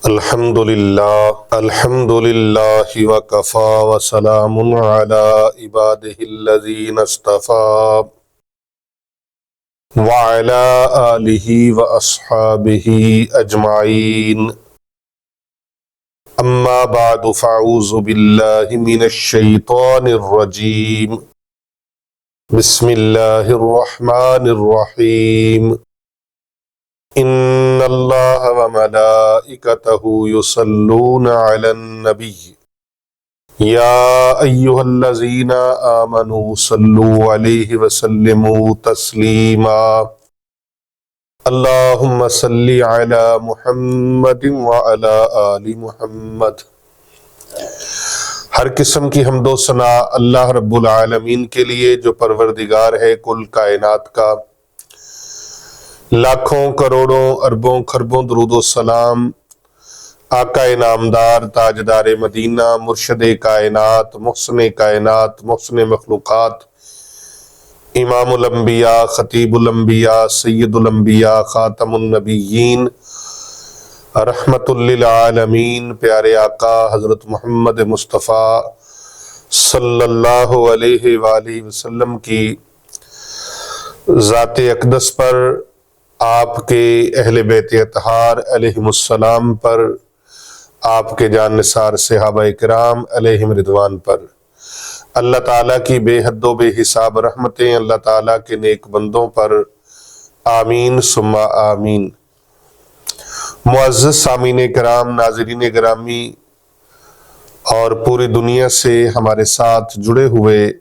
الحمدللہ وکفا وسلام علی عبادہ الذین اصطفى وعلی آلہ واصحابہ اجمعین اما بعد فاعوذ باللہ من الشیطان الرجیم بسم اللہ الرحمن الرحیم ان اللہ وملائکتہ یصلون علی النبی یا ایہا الذین آمنوا صلوا علیہ وسلموا تسلیما اللہم صلی علی محمد وعلی آل محمد۔ ہر قسم کی حمد و ثنا اللہ رب العالمین کے لیے جو پروردگار ہے کل کائنات کا۔ لاکھوں کروڑوں اربوں خربوں درود و سلام آقا نامدار تاجدار مدینہ مرشد کائنات محسن کائنات محسن مخلوقات امام الانبیاء خطیب الانبیاء سید الانبیاء خاتم النبیین رحمت للعالمین پیارے آقا حضرت محمد مصطفیٰ صلی اللہ علیہ وآلہ وسلم کی ذات اقدس پر، آپ کے اہل بیت اطہار علیہم السلام پر، آپ کے جان نثار صحابہ کرام علیہم رضوان پر اللہ تعالیٰ کی بے حد و بے حساب رحمتیں اللہ تعالیٰ کے نیک بندوں پر آمین ثم آمین۔ معزز سامعین کرام، ناظرین گرامی اور پوری دنیا سے ہمارے ساتھ جڑے ہوئے،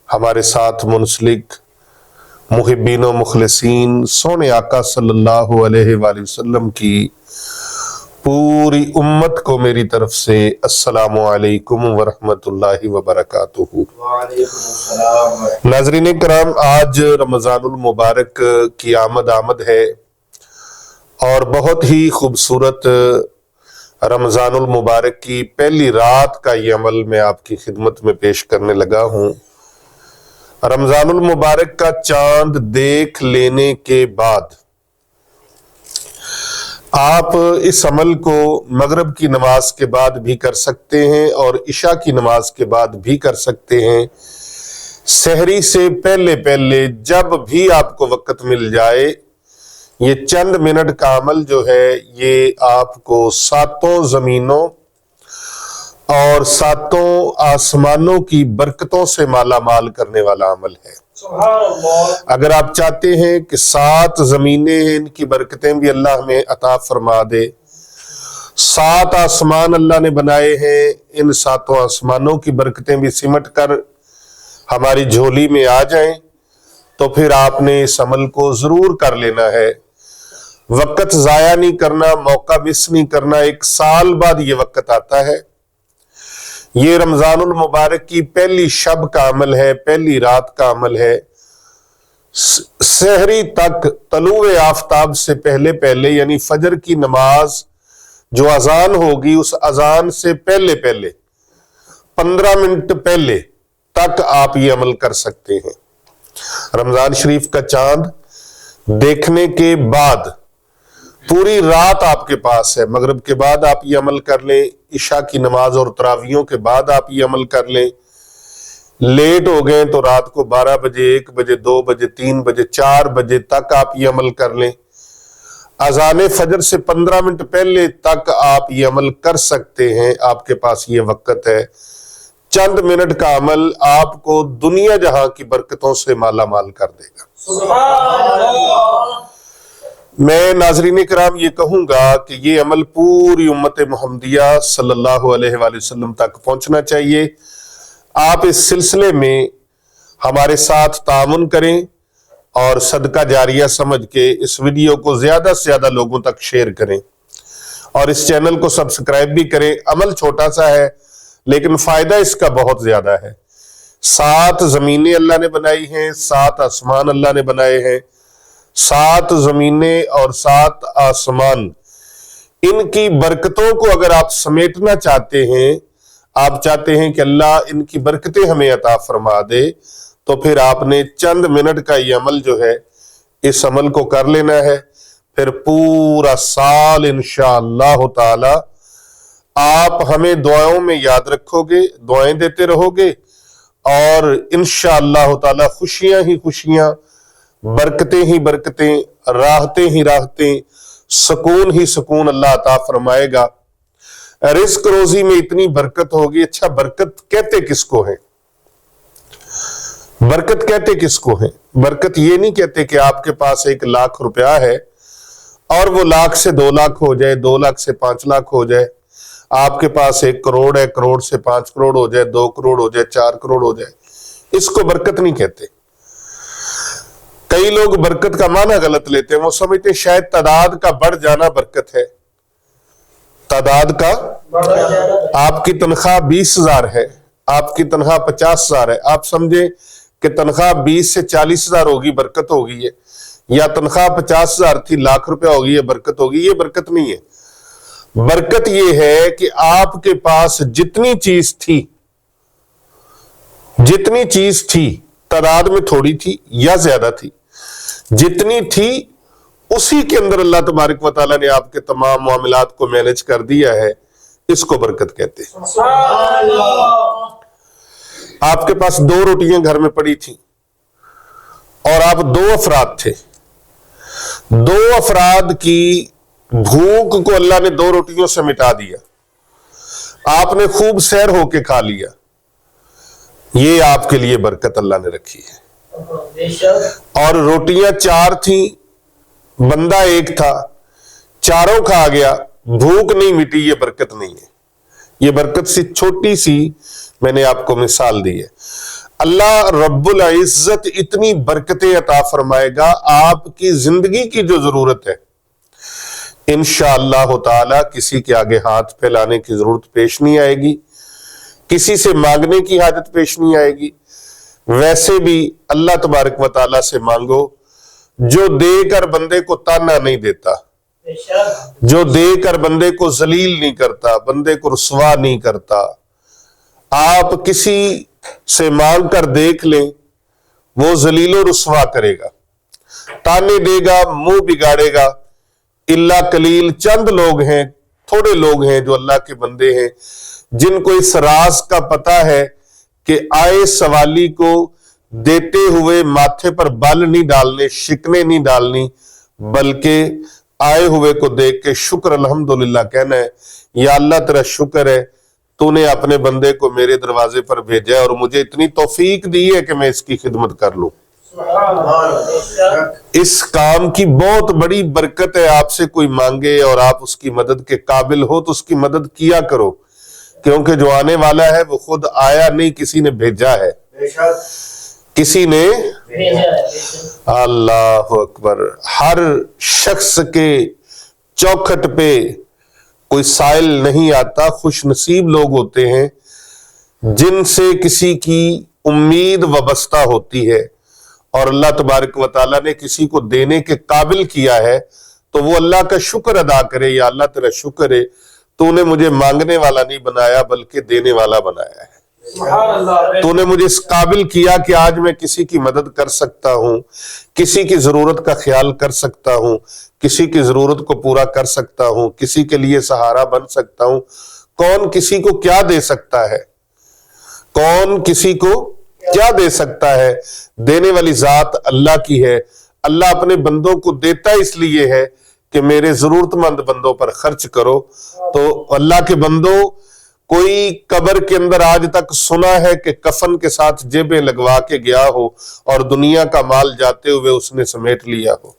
ہمارے ساتھ منسلک محبین و مخلصین سونے آقا صلی اللہ علیہ وآلہ وسلم کی پوری امت کو میری طرف سے السلام علیکم ورحمۃ اللہ وبرکاتہ۔ ناظرین کرام، آج رمضان المبارک کی آمد ہے اور بہت ہی خوبصورت رمضان المبارک کی پہلی رات کا یہ عمل میں آپ کی خدمت میں پیش کرنے لگا ہوں۔ رمضان المبارک کا چاند دیکھ لینے کے بعد آپ اس عمل کو مغرب کی نماز کے بعد بھی کر سکتے ہیں اور عشاء کی نماز کے بعد بھی کر سکتے ہیں۔ سحری سے پہلے جب بھی آپ کو وقت مل جائے، یہ چند منٹ کا عمل جو ہے یہ آپ کو ساتوں زمینوں اور ساتوں آسمانوں کی برکتوں سے مالا مال کرنے والا عمل ہے۔ اگر آپ چاہتے ہیں کہ 7 زمینیں ہیں، ان کی برکتیں بھی اللہ ہمیں عطا فرما دے، 7 آسمان اللہ نے بنائے ہیں، ان 7 آسمانوں کی برکتیں بھی سمٹ کر ہماری جھولی میں آ جائیں، تو پھر آپ نے اس عمل کو ضرور کر لینا ہے۔ وقت ضائع نہیں کرنا، موقع مس نہیں کرنا۔ 1 سال بعد یہ وقت آتا ہے۔ یہ رمضان المبارک کی پہلی شب کا عمل ہے، پہلی رات کا عمل ہے۔ سحری تک طلوع آفتاب سے پہلے یعنی فجر کی نماز جو اذان ہوگی، اس اذان سے پہلے 15 منٹ پہلے تک آپ یہ عمل کر سکتے ہیں۔ رمضان شریف کا چاند دیکھنے کے بعد پوری رات آپ کے پاس ہے۔ مغرب کے بعد آپ یہ عمل کر لیں، عشاء کی نماز اور تراویحوں کے بعد آپ یہ عمل کر لیں۔ لیٹ ہو گئے تو رات کو 12 بجے 1 بجے 2 بجے 3 بجے 4 بجے تک آپ یہ عمل کر لیں۔ اذان فجر سے 15 منٹ پہلے تک آپ یہ عمل کر سکتے ہیں، آپ کے پاس یہ وقت ہے۔ چند منٹ کا عمل آپ کو دنیا جہاں کی برکتوں سے مالا مال کر دے گا۔ سبحان اللہ۔ میں ناظرین کرام یہ کہوں گا کہ یہ عمل پوری امت محمدیہ صلی اللہ علیہ وآلہ وسلم تک پہنچنا چاہیے۔ آپ اس سلسلے میں ہمارے ساتھ تعاون کریں اور صدقہ جاریہ سمجھ کے اس ویڈیو کو زیادہ سے زیادہ لوگوں تک شیئر کریں اور اس چینل کو سبسکرائب بھی کریں۔ عمل چھوٹا سا ہے لیکن فائدہ اس کا بہت زیادہ ہے۔ 7 زمینیں اللہ نے بنائی ہیں، 7 آسمان اللہ نے بنائے ہیں۔ 7 زمینیں اور 7 آسمان، ان کی برکتوں کو اگر آپ سمیٹنا چاہتے ہیں، آپ چاہتے ہیں کہ اللہ ان کی برکتیں ہمیں عطا فرما دے، تو پھر آپ نے چند منٹ کا یہ عمل جو ہے اس عمل کو کر لینا ہے۔ پھر پورا سال انشاءاللہ تعالی آپ ہمیں دعاؤں میں یاد رکھو گے، دعائیں دیتے رہو گے، اور انشاءاللہ تعالی خوشیاں ہی خوشیاں، برکتیں ہی برکتیں، راحتیں ہی راحتیں، سکون ہی سکون اللہ عطا فرمائے گا۔ رزق روزی میں اتنی برکت ہوگی۔ اچھا، برکت کہتے کس کو ہیں؟ برکت کہتے کس کو ہیں؟ برکت یہ نہیں کہتے کہ آپ کے پاس 1 لاکھ روپیہ ہے اور وہ لاکھ سے 2 لاکھ ہو جائے، 2 لاکھ سے 5 لاکھ ہو جائے، آپ کے پاس 1 کروڑ ہے، کروڑ سے 5 کروڑ ہو جائے، 2 کروڑ ہو جائے، 4 کروڑ ہو جائے، اس کو برکت نہیں کہتے۔ کئی لوگ برکت کا معنی غلط لیتے ہیں، وہ سمجھتے ہیں شاید تعداد کا بڑھ جانا برکت ہے۔ تعداد کا، آپ کی تنخواہ 20,000 ہے، آپ کی تنخواہ 50,000 ہے، آپ سمجھیں کہ تنخواہ 20 سے 40,000 ہوگی، برکت ہوگی ہے، یا تنخواہ 50,000 تھی، لاکھ روپیہ ہوگی ہے، برکت ہوگی۔ یہ برکت نہیں ہے۔ برکت یہ ہے کہ آپ کے پاس جتنی چیز تھی، تعداد میں تھوڑی تھی یا زیادہ تھی، جتنی تھی اسی کے اندر اللہ تبارک و تعالیٰ نے آپ کے تمام معاملات کو مینج کر دیا ہے، اس کو برکت کہتے ہیں۔ آپ کے پاس 2 روٹیاں گھر میں پڑی تھیں اور آپ 2 افراد تھے، 2 افراد کی بھوک کو اللہ نے 2 روٹیوں سے مٹا دیا، آپ نے خوب سیر ہو کے کھا لیا، یہ آپ کے لیے برکت اللہ نے رکھی ہے۔ اور روٹیاں 4 تھیں، بندہ 1 تھا، چاروں کھا گیا، بھوک نہیں مٹی، یہ برکت نہیں ہے۔ یہ برکت سی چھوٹی سی میں نے آپ کو مثال دی ہے۔ اللہ رب العزت اتنی برکتیں عطا فرمائے گا، آپ کی زندگی کی جو ضرورت ہے انشاءاللہ تعالی کسی کے آگے ہاتھ پھیلانے کی ضرورت پیش نہیں آئے گی، کسی سے مانگنے کی حاجت پیش نہیں آئے گی۔ ویسے بھی اللہ تبارک و تعالیٰ سے مانگو، جو دے کر بندے کو تانا نہیں دیتا، جو دے کر بندے کو ذلیل نہیں کرتا، بندے کو رسوا نہیں کرتا۔ آپ کسی سے مانگ کر دیکھ لیں، وہ ذلیل و رسوا کرے گا، تانے دے گا، منہ بگاڑے گا۔ اللہ قلیل، چند لوگ ہیں، تھوڑے لوگ ہیں جو اللہ کے بندے ہیں جن کو اس راز کا پتہ ہے کہ آئے سوالی کو دیتے ہوئے ماتھے پر بال نہیں ڈالنے، شکنے نہیں ڈالنی، بلکہ آئے ہوئے کو دیکھ کے شکر الحمدللہ کہنا ہے، یا اللہ تیرا شکر ہے، تو نے اپنے بندے کو میرے دروازے پر بھیجا ہے اور مجھے اتنی توفیق دی ہے کہ میں اس کی خدمت کر لوں۔ اس کام کی بہت بڑی برکت ہے۔ آپ سے کوئی مانگے اور آپ اس کی مدد کے قابل ہو تو اس کی مدد کیا کرو، کیونکہ جو آنے والا ہے وہ خود آیا نہیں، کسی نے بھیجا ہے، کسی نے۔ اللہ اکبر۔ ہر شخص کے چوکھٹ پہ کوئی سائل نہیں آتا، خوش نصیب لوگ ہوتے ہیں جن سے کسی کی امید وابستہ ہوتی ہے، اور اللہ تبارک و تعالیٰ نے کسی کو دینے کے قابل کیا ہے تو وہ اللہ کا شکر ادا کرے، یا اللہ تیرا شکر ہے، تو نے مجھے مانگنے والا نہیں بنایا بلکہ دینے والا بنایا ہے۔ تو نے مجھے اس قابل کیا کہ آج میں کسی کی مدد کر سکتا ہوں، کسی کی ضرورت کا خیال کر سکتا ہوں، کسی کی ضرورت کو پورا کر سکتا ہوں، کسی کے لیے سہارا بن سکتا ہوں۔ کون کسی کو کیا دے سکتا ہے؟ کون کسی کو کیا دے سکتا ہے؟ دینے والی ذات اللہ کی ہے۔ اللہ اپنے بندوں کو دیتا اس لیے ہے کہ میرے ضرورت مند بندوں پر خرچ کرو۔ تو اللہ کے بندوں، کوئی قبر کے اندر آج تک سنا ہے کہ کفن کے ساتھ جیبیں لگوا کے گیا ہو اور دنیا کا مال جاتے ہوئے اس نے سمیٹ لیا ہو؟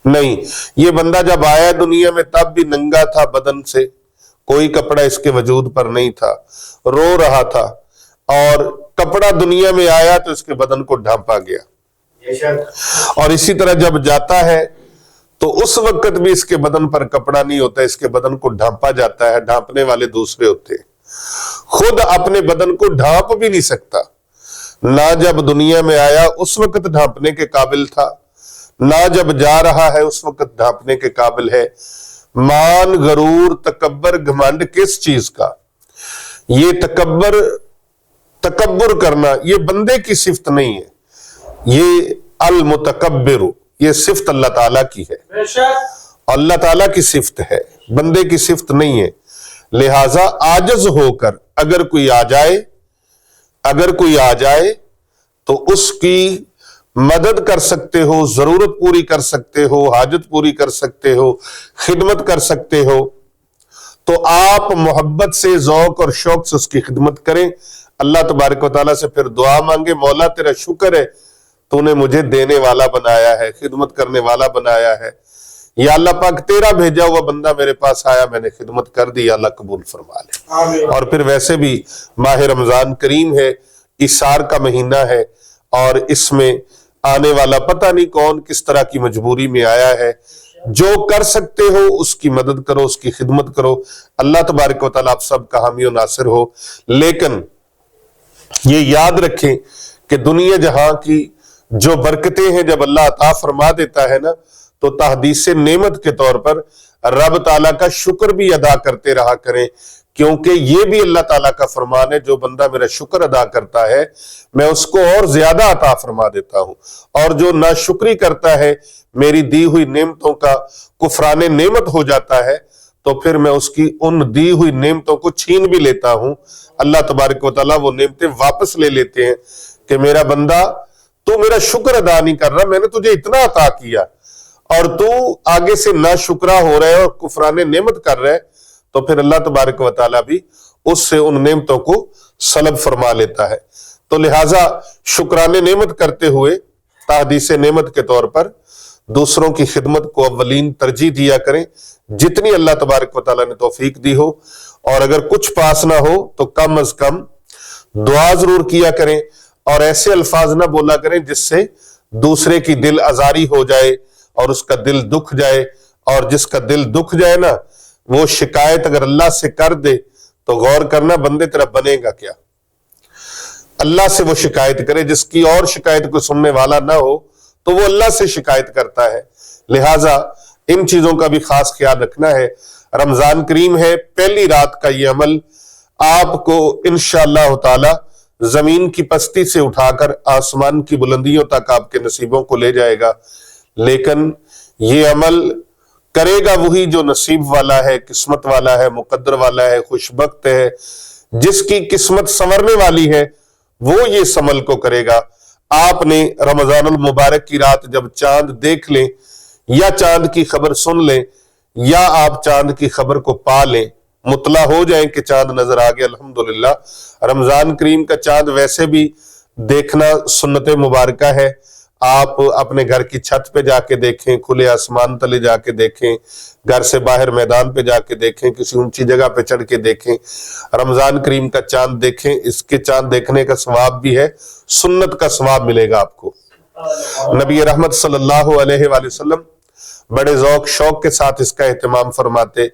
نہیں، یہ بندہ جب آیا دنیا میں تب بھی ننگا تھا، بدن سے کوئی کپڑا اس کے وجود پر نہیں تھا، رو رہا تھا، اور کپڑا دنیا میں آیا تو اس کے بدن کو ڈھانپا گیا، اور اسی طرح جب جاتا ہے تو اس وقت بھی اس کے بدن پر کپڑا نہیں ہوتا، اس کے بدن کو ڈھانپا جاتا ہے، ڈھانپنے والے دوسرے ہوتے ہیں۔ خود اپنے بدن کو ڈھانپ بھی نہیں سکتا، نہ جب دنیا میں آیا اس وقت ڈھانپنے کے قابل تھا، نہ جب جا رہا ہے اس وقت ڈھانپنے کے قابل ہے۔ مان، غرور، تکبر، گھمنڈ کس چیز کا؟ یہ تکبر کرنا یہ بندے کی صفت نہیں ہے، یہ المتکبر، یہ صفت اللہ تعالیٰ کی ہے۔ اللہ تعالیٰ کی صفت ہے، بندے کی صفت نہیں ہے۔ لہذا عاجز ہو کر اگر کوئی آ جائے تو اس کی مدد کر سکتے ہو، ضرورت پوری کر سکتے ہو، حاجت پوری کر سکتے ہو، خدمت کر سکتے ہو، تو آپ محبت سے، ذوق اور شوق سے اس کی خدمت کریں۔ اللہ تبارک و تعالیٰ سے پھر دعا مانگے، مولا تیرا شکر ہے تو نے مجھے دینے والا بنایا ہے، خدمت کرنے والا بنایا ہے، یا اللہ پاک تیرا بھیجا ہوا بندہ میرے پاس آیا، میں نے خدمت کر دی، اللہ قبول فرما لے۔ اور پھر ویسے بھی ماہ رمضان کریم ہے، ایثار کا مہینہ ہے، اور اس میں آنے والا پتہ نہیں کون کس طرح کی مجبوری میں آیا ہے، جو کر سکتے ہو اس کی مدد کرو، اس کی خدمت کرو۔ اللہ تبارک و تعالیٰ آپ سب کا حامی و ناصر ہو۔ لیکن یہ یاد رکھیں کہ دنیا جہاں کی جو برکتیں ہیں جب اللہ عطا فرما دیتا ہے نا، تو تحدیث نعمت کے طور پر رب تعالیٰ کا شکر بھی ادا کرتے رہا کریں، کیونکہ یہ بھی اللہ تعالیٰ کا فرمان ہے، جو بندہ میرا شکر ادا کرتا ہے میں اس کو اور زیادہ عطا فرما دیتا ہوں، اور جو ناشکری کرتا ہے میری دی ہوئی نعمتوں کا کفران نعمت ہو جاتا ہے، تو پھر میں اس کی ان دی ہوئی نعمتوں کو چھین بھی لیتا ہوں۔ اللہ تبارک و تعالیٰ وہ نعمتیں واپس لے لیتے ہیں کہ میرا بندہ تو میرا شکر ادا نہیں کر رہا، میں نے تجھے اتنا عطا کیا اور تو آگے سے ناشکرا ہو رہا ہے اور کفران نعمت کر رہا ہے، تو پھر اللہ تبارک و تعالیٰ بھی اس سے ان نعمتوں کو سلب فرما لیتا ہے۔ تو لہٰذا شکران نعمت کرتے ہوئے تحدیث نعمت کے طور پر دوسروں کی خدمت کو اولین ترجیح دیا کریں، جتنی اللہ تبارک و تعالیٰ نے توفیق دی ہو، اور اگر کچھ پاس نہ ہو تو کم از کم دعا ضرور کیا کریں، اور ایسے الفاظ نہ بولا کریں جس سے دوسرے کی دل آزاری ہو جائے اور اس کا دل دکھ جائے، اور جس کا دل دکھ جائے نا وہ شکایت اگر اللہ سے کر دے تو غور کرنا بندے تیرا بنے گا کیا۔ اللہ سے وہ شکایت کرے، جس کی اور شکایت کو سننے والا نہ ہو تو وہ اللہ سے شکایت کرتا ہے۔ لہٰذا ان چیزوں کا بھی خاص خیال رکھنا ہے۔ رمضان کریم ہے، پہلی رات کا یہ عمل آپ کو انشاءاللہ تعالی زمین کی پستی سے اٹھا کر آسمان کی بلندیوں تک آپ کے نصیبوں کو لے جائے گا، لیکن یہ عمل کرے گا وہی جو نصیب والا ہے، قسمت والا ہے، مقدر والا ہے، خوش بخت ہے، جس کی قسمت سنورنے والی ہے، وہ یہ اس عمل کو کرے گا۔ آپ نے رمضان المبارک کی رات جب چاند دیکھ لیں، یا چاند کی خبر سن لیں، یا آپ چاند کی خبر کو پا لیں، مطلع ہو جائیں کہ چاند نظر آ گیا، الحمدللہ۔ رمضان کریم کا چاند ویسے بھی دیکھنا سنت مبارکہ ہے، آپ اپنے گھر کی چھت پہ جا کے دیکھیں، کھلے آسمان تلے جا کے دیکھیں، گھر سے باہر میدان پہ جا کے دیکھیں، کسی اونچی جگہ پہ چڑھ کے دیکھیں، رمضان کریم کا چاند دیکھیں۔ اس کے چاند دیکھنے کا ثواب بھی ہے، سنت کا ثواب ملے گا آپ کو۔ نبی رحمت صلی اللہ علیہ وآلہ وسلم بڑے ذوق شوق کے ساتھ اس کا اہتمام فرماتے،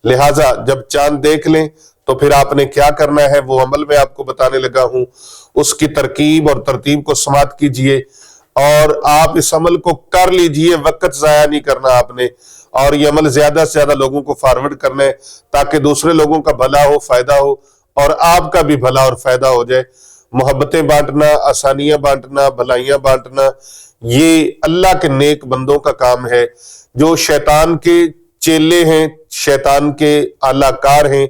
لہٰذا جب چاند دیکھ لیں تو پھر آپ نے کیا کرنا ہے وہ عمل میں آپ کو بتانے لگا ہوں، اس کی ترکیب اور ترتیب کو سماعت کیجئے، اور آپ اس عمل کو کر لیجئے، وقت ضائع نہیں کرنا آپ نے، اور یہ عمل زیادہ سے زیادہ لوگوں کو فارورڈ کرنا ہے تاکہ دوسرے لوگوں کا بھلا ہو، فائدہ ہو، اور آپ کا بھی بھلا اور فائدہ ہو جائے۔ محبتیں بانٹنا، آسانیاں بانٹنا، بھلائیاں بانٹنا، یہ اللہ کے نیک بندوں کا کام ہے۔ جو شیطان کے چیلے ہیں، شیطان کے اعلی کار ہیں،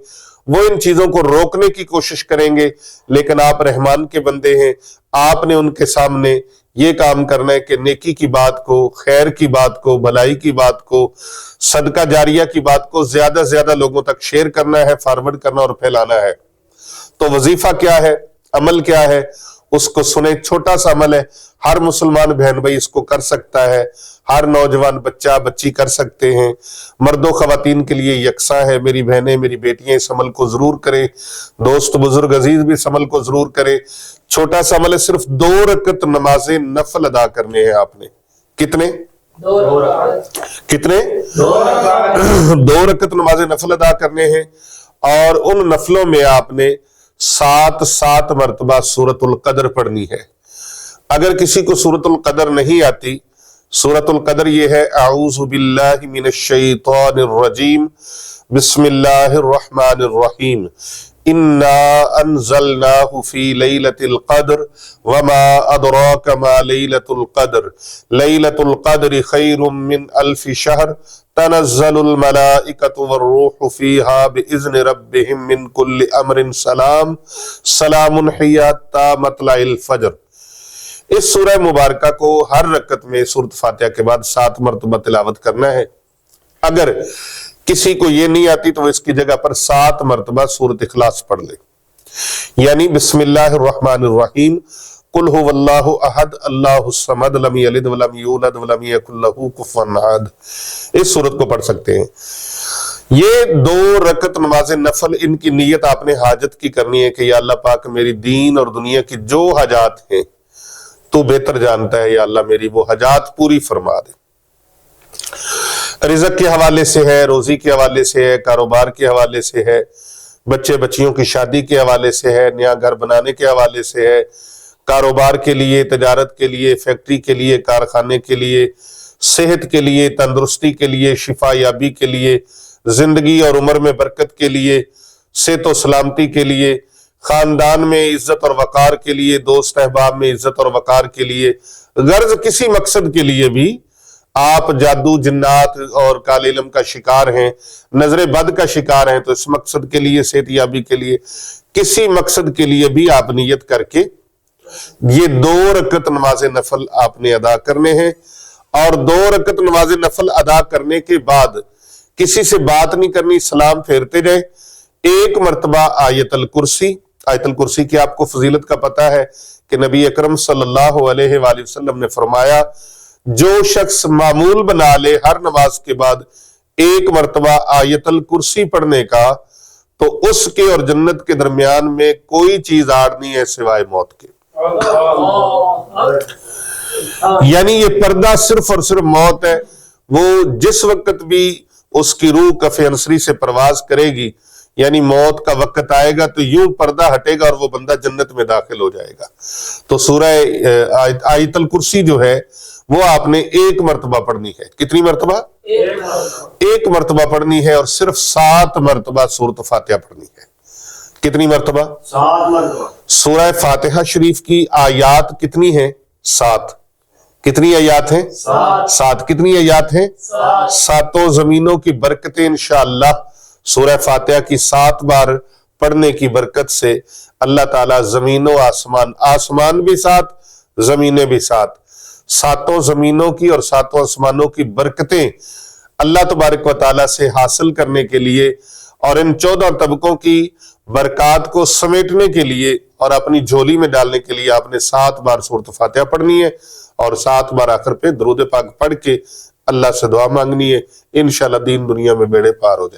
وہ ان چیزوں کو روکنے کی کوشش کریں گے، لیکن آپ رحمان کے بندے ہیں، آپ نے ان کے سامنے یہ کام کرنا ہے کہ نیکی کی بات کو، خیر کی بات کو، بھلائی کی بات کو، صدقہ جاریہ کی بات کو زیادہ سے زیادہ لوگوں تک شیئر کرنا ہے، فارورڈ کرنا اور پھیلانا ہے۔ تو وظیفہ کیا ہے، عمل کیا ہے، اس کو سنیں۔ چھوٹا سا عمل ہے، ہر مسلمان بہن بھائی اس کو کر سکتا ہے، ہر نوجوان بچہ بچی کر سکتے ہیں، مرد و خواتین کے لیے یکساں ہے۔ میری بہنیں، میری بیٹیاں اس عمل کو ضرور کریں، دوست بزرگ عزیز بھی اس عمل کو ضرور کریں۔ چھوٹا سا عمل ہے، صرف 2 رکعت نماز نفل ادا کرنے ہیں آپ نے۔ کتنے؟ 2 رکعت نماز نفل ادا کرنے ہیں، اور ان نفلوں میں آپ نے 7 مرتبہ سورۃ القدر پڑھنی ہے۔ اگر کسی کو سورۃ القدر نہیں آتی، سورۃ القدر یہ ہے اعوذ باللہ من الشیطان الرجیم بسم اللہ الرحمن الرحیم انا انزلناه فی لیلۃ القدر وما ادراک ما لیلۃ القدر لیلۃ القدر خیر من الف شہر تنزل الملائکۃ والروح فیہا باذن ربہم من کل امر سلام سلام ہی حتی مطلع الفجر۔ اس سورہ مبارکہ کو ہر رکعت میں سورۃ فاتحہ کے بعد 7 مرتبہ تلاوت کرنا ہے۔ اگر کسی کو یہ نہیں آتی تو وہ اس کی جگہ پر 7 مرتبہ سورۃ اخلاص پڑھ لے، یعنی بسم اللہ الرحمن الرحیم، قل هو اللہ احد اللہ الصمد لم یلد ولم یولد ولم یکن لہ کفوا احد، اس سورت کو پڑھ سکتے ہیں۔ یہ 2 رکعت نماز نفل، ان کی نیت آپ نے حاجت کی کرنی ہے کہ یا اللہ پاک میری دین اور دنیا کی جو حاجات ہیں تو بہتر جانتا ہے، یا اللہ میری وہ حاجات پوری فرما دے۔ رزق کے حوالے سے ہے، روزی کے حوالے سے ہے، کاروبار کے حوالے سے ہے، بچے بچیوں کی شادی کے حوالے سے ہے، نیا گھر بنانے کے حوالے سے ہے، کاروبار کے لیے، تجارت کے لیے، فیکٹری کے لیے، کارخانے کے لیے، صحت کے لیے، تندرستی کے لیے، شفا یابی کے لیے، زندگی اور عمر میں برکت کے لیے، صحت و سلامتی کے لیے، خاندان میں عزت اور وقار کے لیے، دوست احباب میں عزت اور وقار کے لیے، غرض کسی مقصد کے لیے بھی آپ جادو جنات اور کالے علم کا شکار ہیں، نظر بد کا شکار ہیں، تو اس مقصد کے لیے، صحت یابی کے لیے، کسی مقصد کے لیے بھی آپ نیت کر کے یہ 2 رکعت نماز نفل آپ نے ادا کرنے ہیں۔ اور 2 رکعت نماز نفل ادا کرنے کے بعد کسی سے بات نہیں کرنی، سلام پھیرتے جائیں۔ 1 مرتبہ آیت الکرسی، آیت الکرسی کی آپ کو فضیلت کا پتہ ہے کہ نبی اکرم صلی اللہ علیہ وآلہ وسلم نے فرمایا جو شخص معمول بنا لے ہر نماز کے بعد 1 مرتبہ آیت الکرسی پڑھنے کا، تو اس کے اور جنت کے درمیان میں کوئی چیز آڑ نہیں ہے سوائے موت کے۔ یعنی یہ پردہ صرف اور صرف موت ہے، وہ جس وقت بھی اس کی روح کف انصری سے پرواز کرے گی، یعنی موت کا وقت آئے گا تو یوں پردہ ہٹے گا اور وہ بندہ جنت میں داخل ہو جائے گا۔ تو سورہ آیت الکرسی جو ہے وہ آپ نے 1 مرتبہ پڑھنی ہے۔ کتنی مرتبہ؟ 1 مرتبہ پڑھنی ہے، اور صرف 7 مرتبہ سورۃ فاتحہ پڑھنی ہے۔ کتنی مرتبہ؟ 7 مرتبہ۔ سورہ فاتحہ شریف کی آیات کتنی ہیں؟ 7۔ کتنی آیات ہیں؟ 7۔ کتنی آیات ہیں؟ 7 زمینوں کی برکتیں انشاءاللہ سورہ فاتحہ کی 7 بار پڑھنے کی برکت سے اللہ تعالیٰ زمین و آسمان، آسمان بھی 7، زمینیں بھی 7، 7 زمینوں کی اور 7 آسمانوں کی برکتیں اللہ تبارک و تعالیٰ سے حاصل کرنے کے لیے اور ان 14 طبقوں کی برکات کو سمیٹنے کے لیے اور اپنی جھولی میں ڈالنے کے لیے آپ نے 7 بار سورۃ فاتحہ پڑھنی ہے، اور 7 بار آخر پہ درود پاک پڑھ کے اللہ سے دعا مانگنی ہے۔ انشاءاللہ دین دنیا میں بیڑے پار ہو جائیں گے۔